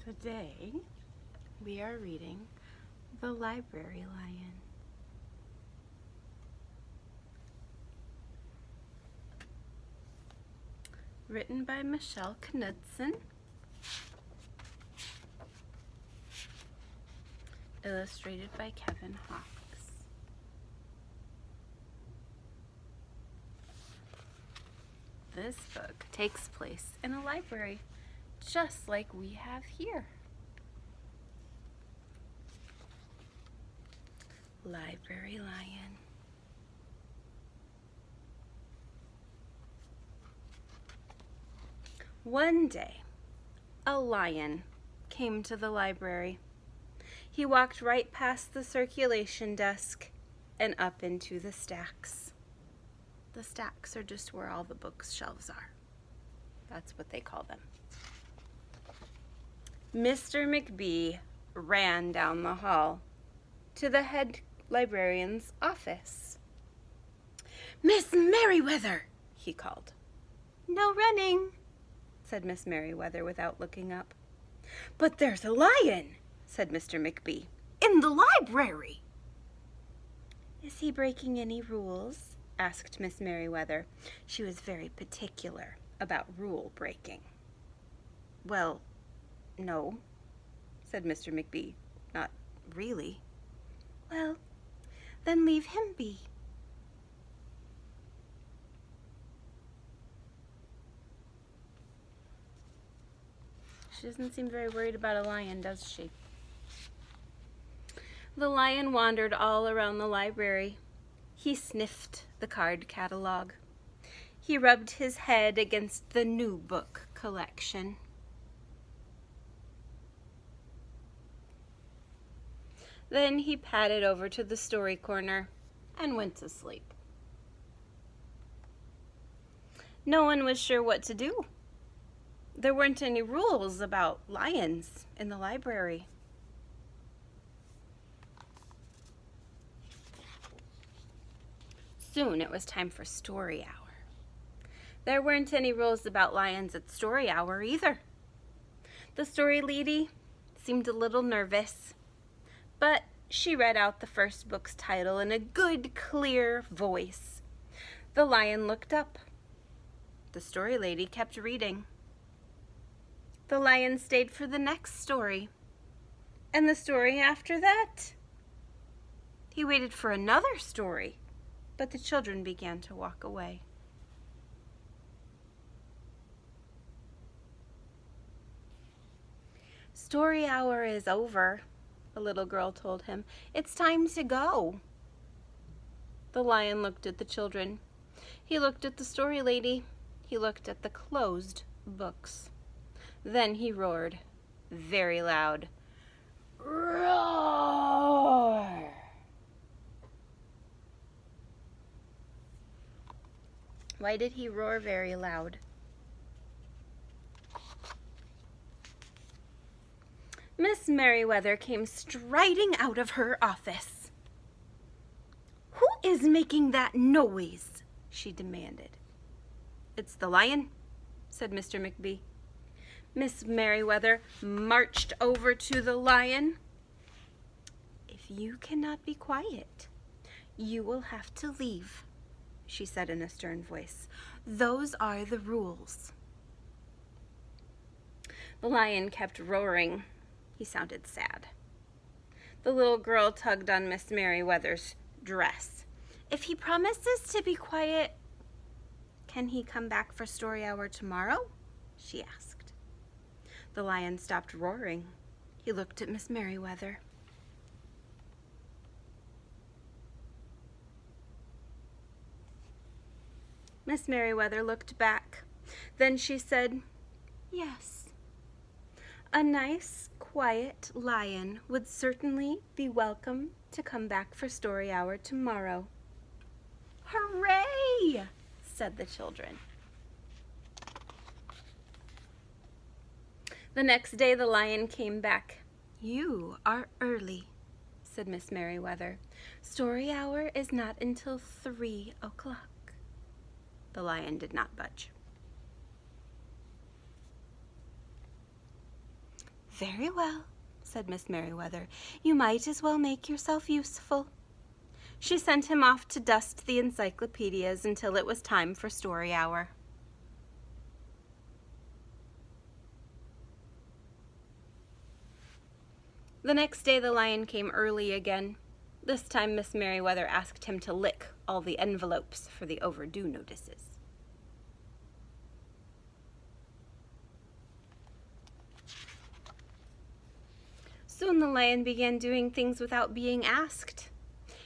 Today we are reading The Library Lion. Written by Michelle Knudsen. Illustrated by Kevin Hawkes. This book takes place in a library, just like we have here. Library Lion. One day, a lion came to the library. He walked right past the circulation desk and up into the stacks. The stacks are just where all the bookshelves are. That's what they call them. Mr. McBee ran down the hall to the head librarian's office. "Miss Merriweather," he called. "No running," said Miss Merriweather without looking up. "But there's a lion," said Mr. McBee, "in the library." "Is he breaking any rules?" asked Miss Merriweather. She was very particular about rule breaking. "Well, no," said Mr. McBee. "Not really." "Well, then leave him be." She doesn't seem very worried about a lion, does she? The lion wandered all around the library. He sniffed the card catalog. He rubbed his head against the new book collection. Then he padded over to the story corner and went to sleep. No one was sure what to do. There weren't any rules about lions in the library. Soon it was time for story hour. There weren't any rules about lions at story hour either. The story lady seemed a little nervous, but she read out the first book's title in a good, clear voice. The lion looked up. The story lady kept reading. The lion stayed for the next story, and the story after that. He waited for another story, but the children began to walk away. "Story hour is over," a little girl told him. "It's time to go." The lion looked at the children. He looked at the story lady. He looked at the closed books. Then he roared, very loud, "Roar!" Why did he roar very loud? Miss Merriweather came striding out of her office. "Who is making that noise?" she demanded. "It's the lion," said Mr. McBee. Miss Merriweather marched over to the lion. "If you cannot be quiet, you will have to leave," she said in a stern voice. "Those are the rules." The lion kept roaring. He sounded sad. The little girl tugged on Miss Merriweather's dress. "If he promises to be quiet, can he come back for story hour tomorrow?" she asked. The lion stopped roaring. He looked at Miss Merriweather. Miss Merriweather looked back. Then she said, "Yes. A nice, quiet lion would certainly be welcome to come back for story hour tomorrow." "Hooray!" said the children. The next day the lion came back. "You are early," said Miss Merriweather. "Story hour is not until 3 o'clock." The lion did not budge. Very well, said Miss Merriweather. You might as well make yourself useful. She sent him off to dust the encyclopedias until it was time for story hour. The next day the lion came early again. This time Miss Merriweather asked him to lick all the envelopes for the overdue notices. Soon the lion began doing things without being asked.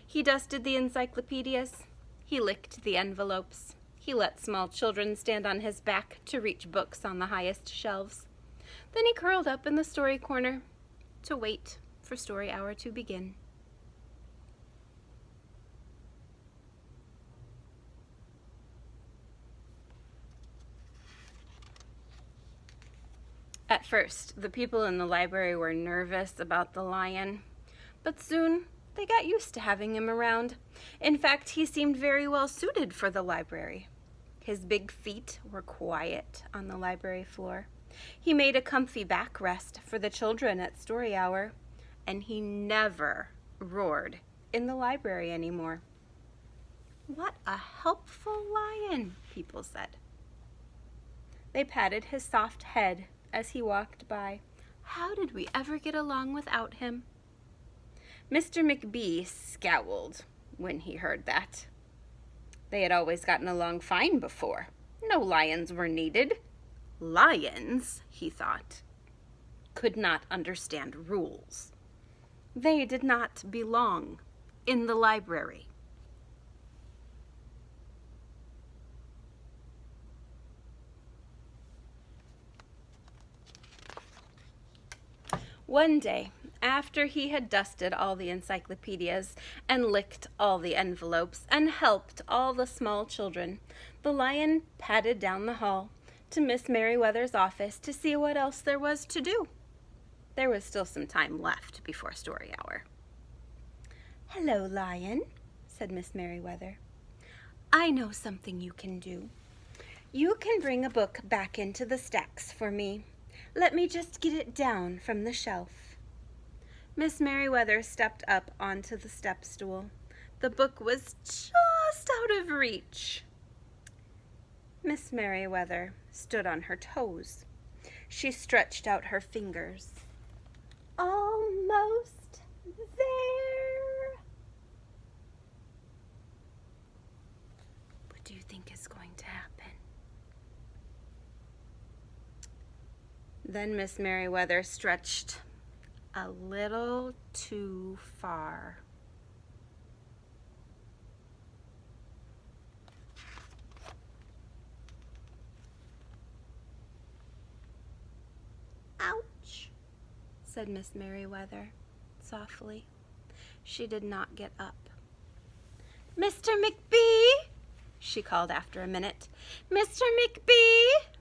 He dusted the encyclopedias. He licked the envelopes. He let small children stand on his back to reach books on the highest shelves. Then he curled up in the story corner to wait for story hour to begin. At first, the people in the library were nervous about the lion, but soon they got used to having him around. In fact, he seemed very well suited for the library. His big feet were quiet on the library floor. He made a comfy backrest for the children at story hour, and he never roared in the library anymore. What a helpful lion, people said. They patted his soft head as he walked by. How did we ever get along without him? Mr. McBee scowled when he heard that. They had always gotten along fine before. No lions were needed. Lions, he thought, could not understand rules. They did not belong in the library. One day, after he had dusted all the encyclopedias and licked all the envelopes and helped all the small children, the lion padded down the hall to Miss Merriweather's office to see what else there was to do. There was still some time left before story hour. "Hello, Lion," said Miss Merriweather. "I know something you can do. You can bring a book back into the stacks for me. Let me just get it down from the shelf." Miss Merriweather stepped up onto the step stool. The book was just out of reach. Miss Merriweather stood on her toes. She stretched out her fingers. Almost there. What do you think is going to happen? Then Miss Merriweather stretched a little too far. "Ouch," said Miss Merriweather softly. She did not get up. "Mr. McBee," she called after a minute. "Mr. McBee."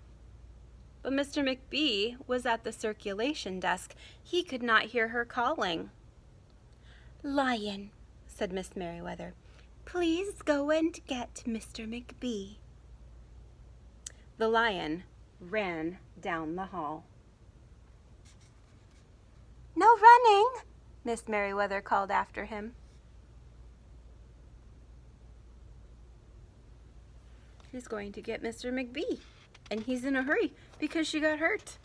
But Mr. McBee was at the circulation desk. He could not hear her calling. "Lion," said Miss Merriweather, "please go and get Mr. McBee." The lion ran down the hall. "No running," Miss Merriweather called after him. He's going to get Mr. McBee, and he's in a hurry because she got hurt.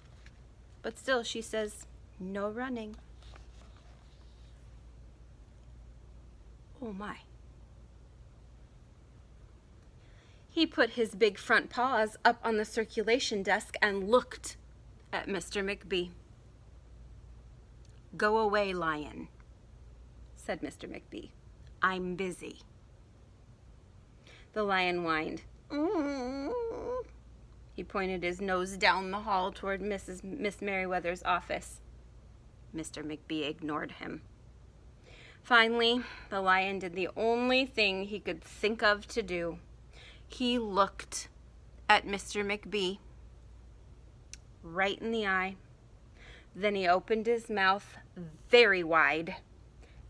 But still, she says, "No running." Oh my. He put his big front paws up on the circulation desk and looked at Mr. McBee. "Go away, Lion," said Mr. McBee. "I'm busy." The lion whined. He pointed his nose down the hall toward Miss Merriweather's office. Mr. McBee ignored him. Finally, the lion did the only thing he could think of to do. He looked at Mr. McBee right in the eye. Then he opened his mouth very wide,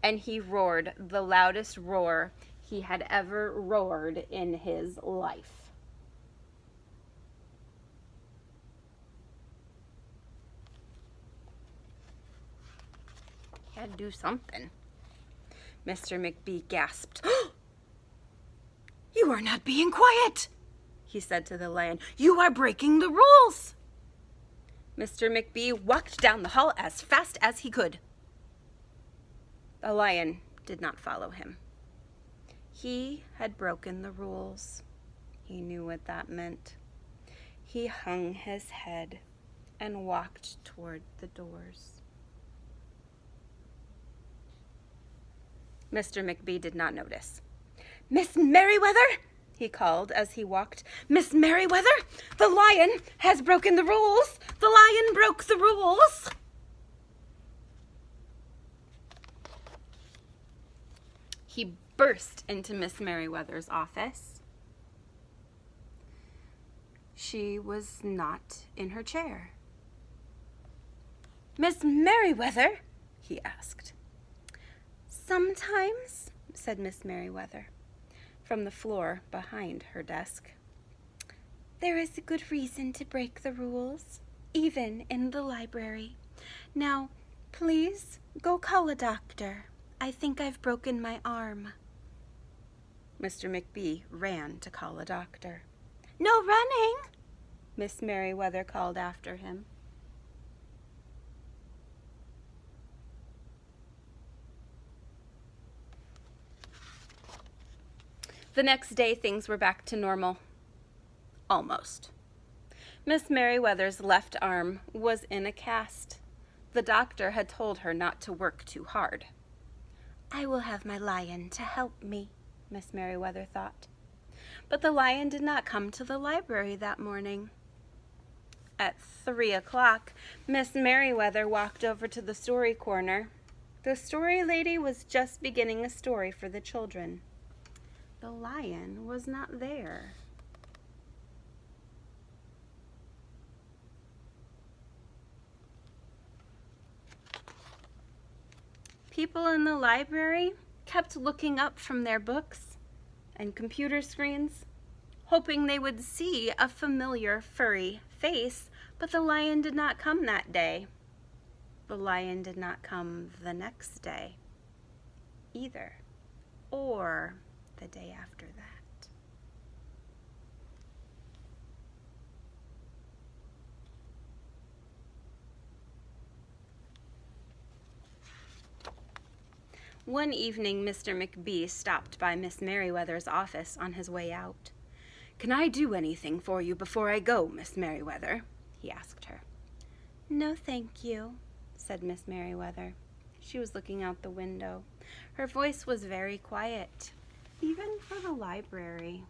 and he roared the loudest roar he had ever roared in his life. Had to do something. Mr. McBee gasped. "You are not being quiet," he said to the lion. "You are breaking the rules." Mr. McBee walked down the hall as fast as he could. The lion did not follow him. He had broken the rules. He knew what that meant. He hung his head and walked toward the doors. Mr. McBee did not notice. "Miss Merriweather," he called as he walked. "Miss Merriweather, the lion has broken the rules. The lion broke the rules." He burst into Miss Merriweather's office. She was not in her chair. "Miss Merriweather?" he asked. "Sometimes," said Miss Merriweather, from the floor behind her desk, "there is a good reason to break the rules, even in the library. Now, please go call a doctor. I think I've broken my arm." Mr. McBee ran to call a doctor. "No running," Miss Merriweather called after him. The next day, things were back to normal. Almost. Miss Merriweather's left arm was in a cast. The doctor had told her not to work too hard. "I will have my lion to help me," Miss Merriweather thought. But the lion did not come to the library that morning. At 3 o'clock, Miss Merriweather walked over to the story corner. The story lady was just beginning a story for the children. The lion was not there. People in the library kept looking up from their books and computer screens, hoping they would see a familiar furry face, but the lion did not come that day. The lion did not come the next day either, or the day after that. One evening, Mr. McBee stopped by Miss Merriweather's office on his way out. "Can I do anything for you before I go, Miss Merriweather?" he asked her. "No, thank you," said Miss Merriweather. She was looking out the window. Her voice was very quiet, even for the library.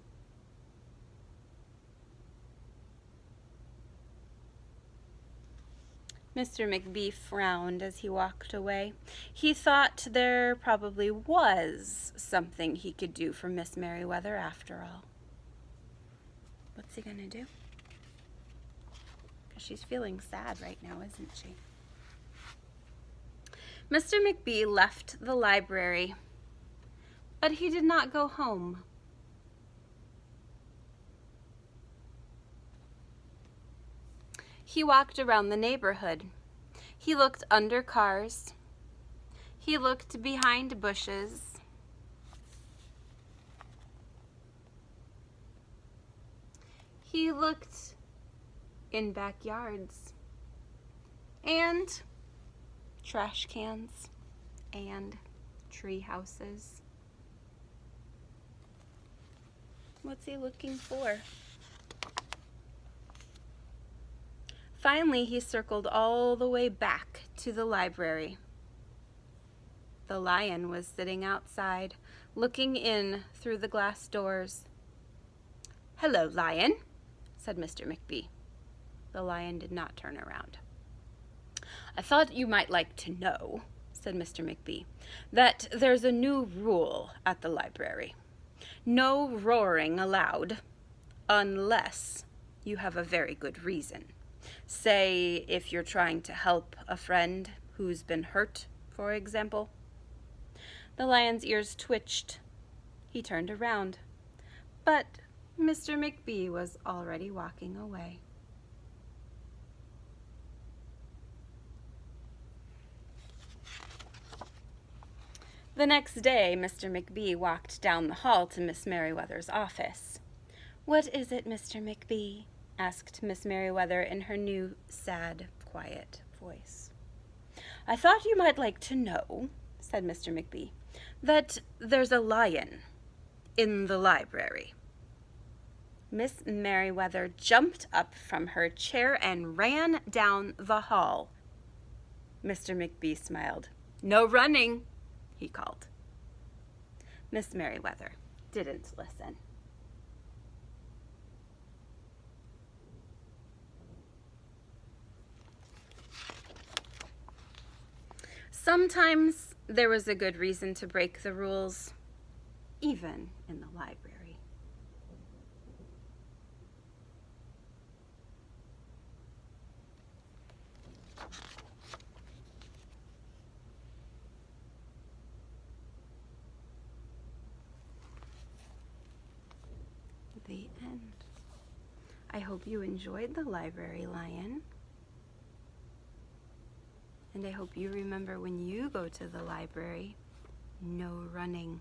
Mr. McBee frowned as he walked away. He thought there probably was something he could do for Miss Merriweather after all. What's he gonna do? Because she's feeling sad right now, isn't she? Mr. McBee left the library, but he did not go home. He walked around the neighborhood. He looked under cars. He looked behind bushes. He looked in backyards and trash cans and tree houses. What's he looking for? Finally, he circled all the way back to the library. The lion was sitting outside, looking in through the glass doors. "Hello, lion," said Mr. McBee. The lion did not turn around. "I thought you might like to know," said Mr. McBee, "that there's a new rule at the library. No roaring allowed, unless you have a very good reason. Say, if you're trying to help a friend who's been hurt, for example." The lion's ears twitched. He turned around, but Mr. McBee was already walking away. The next day, Mr. McBee walked down the hall to Miss Merriweather's office. "What is it, Mr. McBee?" asked Miss Merriweather in her new, sad, quiet voice. "I thought you might like to know," said Mr. McBee, "that there's a lion in the library." Miss Merriweather jumped up from her chair and ran down the hall. Mr. McBee smiled. "No running," he called. Miss Merriweather didn't listen. Sometimes there was a good reason to break the rules, even in the library. The end. I hope you enjoyed The Library Lion. And I hope you remember when you go to the library, no running.